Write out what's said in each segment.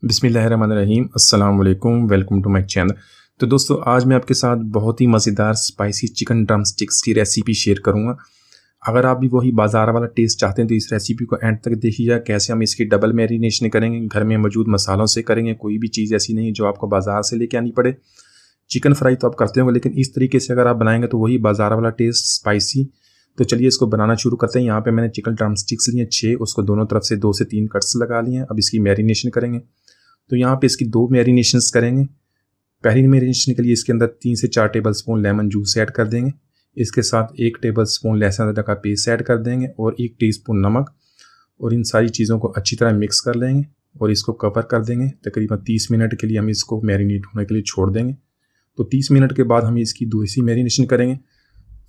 बिस्मिल्लाहिर्रहमानिर्रहीम अस्सलाम वालेकुम, वेलकम टू माय चैनल। तो दोस्तों, आज मैं आपके साथ बहुत ही मज़ेदार स्पाइसी चिकन ड्रम स्टिक्स की रेसिपी शेयर करूंगा। अगर आप भी वही बाज़ार वाला टेस्ट चाहते हैं तो इस रेसिपी को एंड तक देखिएगा। कैसे हम इसकी डबल मैरिनेशन करेंगे, घर में मौजूद मसालों से करेंगे। कोई भी चीज़ ऐसी नहीं जो आपको बाज़ार से लेके आनी पड़े। चिकन फ्राई तो आप करते होंगे, लेकिन इस तरीके से अगर आप बनाएंगे तो वही बाज़ार वाला टेस्ट स्पाइसी। तो चलिए इसको बनाना शुरू करते हैं। यहाँ पे मैंने चिकन ड्रम स्टिक्स लिए 6, उसको दोनों तरफ से 2 से 3 कट्स लगा लिए हैं। अब इसकी मैरिनेशन करेंगे। तो यहाँ पे इसकी 2 मैरिनेशंस करेंगे। पहली मैरिनेशन के लिए इसके अंदर 3 से 4 टेबलस्पून लेमन जूस ऐड कर देंगे। इसके साथ 1 टेबलस्पून लहसुन अदरक का पेस्ट ऐड कर देंगे और 1 टीस्पून नमक। और इन सारी चीज़ों को अच्छी तरह मिक्स कर लेंगे और इसको कवर कर देंगे। तकरीबन 30 मिनट के लिए हम इसको मैरिनेट होने के लिए छोड़ देंगे। तो 30 मिनट के बाद हम इसकी दूसरी मैरिनेशन करेंगे।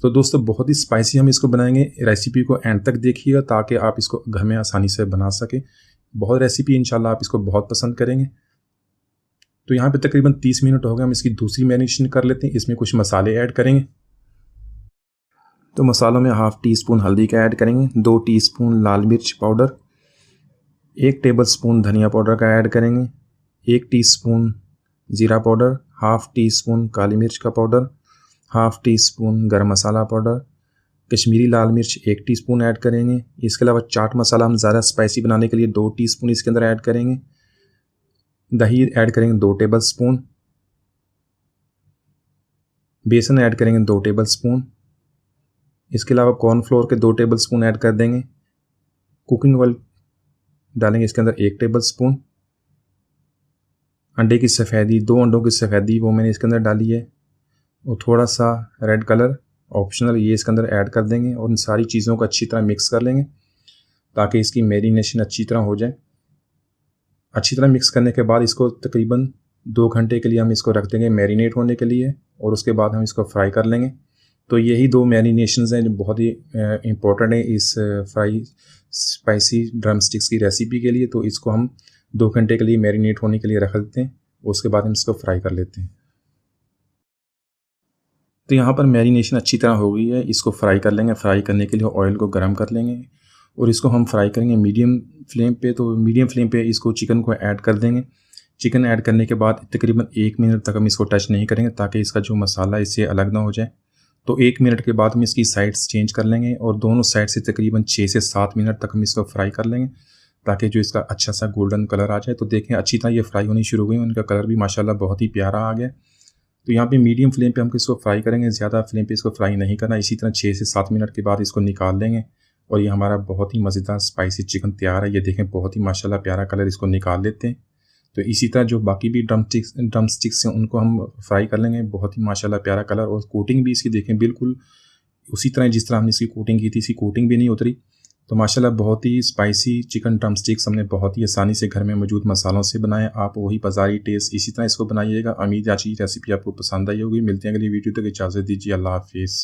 तो दोस्तों, बहुत ही स्पाइसी हम इसको बनाएंगे। रेसिपी को एंड तक देखिएगा ताकि आप इसको घर में आसानी से बना सकें। बहुत रेसिपी इंशाल्लाह आप इसको बहुत पसंद करेंगे। तो यहाँ पे तकरीबन 30 मिनट हो गए, हम इसकी दूसरी मैरिनेशन कर लेते हैं। इसमें कुछ मसाले ऐड करेंगे। तो मसालों में हाफ़ टी स्पून हल्दी का ऐड करेंगे, 2 टीस्पून लाल मिर्च पाउडर, 1 टेबलस्पून धनिया पाउडर का ऐड करेंगे, 1 टीस्पून ज़ीरा पाउडर, हाफ़ टी स्पून काली मिर्च का पाउडर, हाफ़ टी स्पून गर्म मसाला पाउडर, कश्मीरी लाल मिर्च 1 टीस्पून ऐड करेंगे। इसके अलावा चाट मसाला हम ज़्यादा स्पाइसी बनाने के लिए 2 टीस्पून इसके अंदर ऐड करेंगे। दही ऐड करेंगे 2 टेबलस्पून, बेसन ऐड करेंगे 2 टेबलस्पून। इसके अलावा कॉर्नफ्लोर के 2 टेबलस्पून ऐड कर देंगे। कुकिंग ऑयल डालेंगे इसके अंदर 1 टेबलस्पून। अंडे की सफ़ेदी, 2 अंडों की सफ़ेदी वो मैंने इसके अंदर डाली है। और थोड़ा सा रेड कलर ऑप्शनल, ये इसके अंदर ऐड कर देंगे और इन सारी चीज़ों को अच्छी तरह मिक्स कर लेंगे ताकि इसकी मैरिनेशन अच्छी तरह हो जाए। अच्छी तरह मिक्स करने के बाद इसको तकरीबन 2 घंटे के लिए हम इसको रख देंगे मैरिनेट होने के लिए और उसके बाद हम इसको फ्राई कर लेंगे। तो यही 2 मैरिनेशंस हैं जो बहुत ही इम्पोर्टेंट है इस फ्राई स्पाइसी ड्रम स्टिक्स की रेसिपी के लिए। तो इसको हम 2 घंटे के लिए मैरिनेट होने के लिए रख देते हैं, उसके बाद हम इसको फ्राई कर लेते हैं। तो यहाँ पर मैरिनेशन अच्छी तरह हो गई है, इसको फ्राई कर लेंगे। फ्राई करने के लिए ऑयल को गर्म कर लेंगे और इसको हम फ्राई करेंगे मीडियम फ्लेम पे। तो मीडियम फ्लेम पे इसको चिकन को ऐड कर देंगे। चिकन ऐड करने के बाद तकरीबन 1 मिनट तक हम इसको टच नहीं करेंगे ताकि इसका जो मसाला इससे अलग ना हो जाए। तो 1 मिनट के बाद हम इसकी साइड्स चेंज कर लेंगे और दोनों साइड से तकरीबन 6 से 7 मिनट तक हम इसको फ्राई कर लेंगे ताकि जो इसका अच्छा सा गोल्डन कलर आ जाए। तो देखें अच्छी तरह ये फ्राई होनी शुरू हो गई, उनका कलर भी माशाल्लाह बहुत ही प्यारा आ गया। तो यहाँ पे मीडियम फ्लेम पे हम इसको फ्राई करेंगे, ज़्यादा फ्लेम पे इसको फ्राई नहीं करना। इसी तरह 6 से 7 मिनट के बाद इसको निकाल लेंगे और ये हमारा बहुत ही मज़ेदार स्पाइसी चिकन तैयार है। ये देखें बहुत ही माशाल्लाह प्यारा कलर, इसको निकाल लेते हैं। तो इसी तरह जो बाकी भी ड्रम स्टिक्स हैं उनको हम फ्राई कर लेंगे। बहुत ही माशाल्लाह प्यारा कलर और कोटिंग भी इसकी देखें बिल्कुल उसी तरह जिस तरह हमने इसकी कोटिंग की थी, इसकी कोटिंग भी नहीं उतरी। तो माशाल्लाह बहुत ही स्पाइसी चिकन ड्रम स्टिक्स हमने बहुत ही आसानी से घर में मौजूद मसालों से बनाए। आप वही बाज़ारी टेस्ट इसी तरह इसको बनाइएगा। उम्मीद है आज की रेसिपी आपको पसंद आई होगी। मिलते हैं अगली वीडियो तक, इजाज़त दीजिए। अल्लाह हाफिज़।